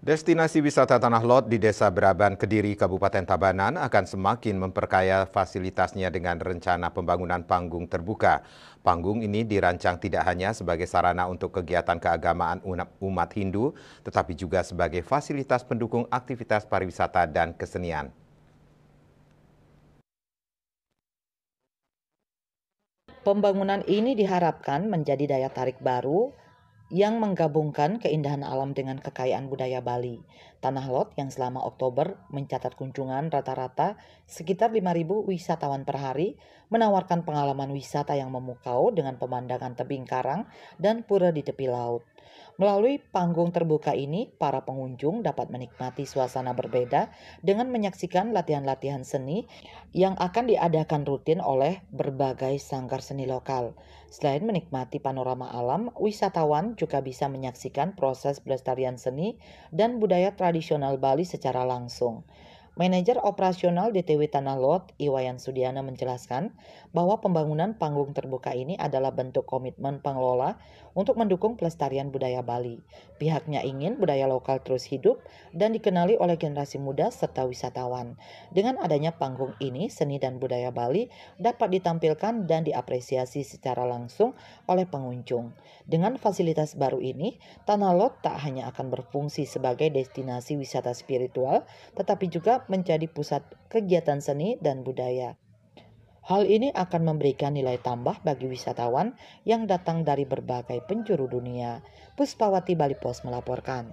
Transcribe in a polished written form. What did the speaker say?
Destinasi wisata Tanah Lot di Desa Beraban, Kediri, Kabupaten Tabanan akan semakin memperkaya fasilitasnya dengan rencana pembangunan panggung terbuka. Panggung ini dirancang tidak hanya sebagai sarana untuk kegiatan keagamaan umat Hindu, tetapi juga sebagai fasilitas pendukung aktivitas pariwisata dan kesenian. Pembangunan ini diharapkan menjadi daya tarik baru yang menggabungkan keindahan alam dengan kekayaan budaya Bali. Tanah Lot yang selama Oktober mencatat kunjungan rata-rata sekitar 5.000 wisatawan per hari, menawarkan pengalaman wisata yang memukau dengan pemandangan tebing karang dan pura di tepi laut. Melalui panggung terbuka ini, para pengunjung dapat menikmati suasana berbeda dengan menyaksikan latihan-latihan seni yang akan diadakan rutin oleh berbagai sanggar seni lokal. Selain menikmati panorama alam, wisatawan juga bisa menyaksikan proses pelestarian seni dan budaya tradisional Bali secara langsung. Manajer operasional DTW Tanah Lot, Iwayan Sudiana menjelaskan bahwa pembangunan panggung terbuka ini adalah bentuk komitmen pengelola untuk mendukung pelestarian budaya Bali. Pihaknya ingin budaya lokal terus hidup dan dikenali oleh generasi muda serta wisatawan. Dengan adanya panggung ini, seni dan budaya Bali dapat ditampilkan dan diapresiasi secara langsung oleh pengunjung. Dengan fasilitas baru ini, Tanah Lot tak hanya akan berfungsi sebagai destinasi wisata spiritual, tetapi juga menjadi pusat kegiatan seni dan budaya. Hal ini akan memberikan nilai tambah bagi wisatawan yang datang dari berbagai penjuru dunia. Puspawati Bali Pos melaporkan.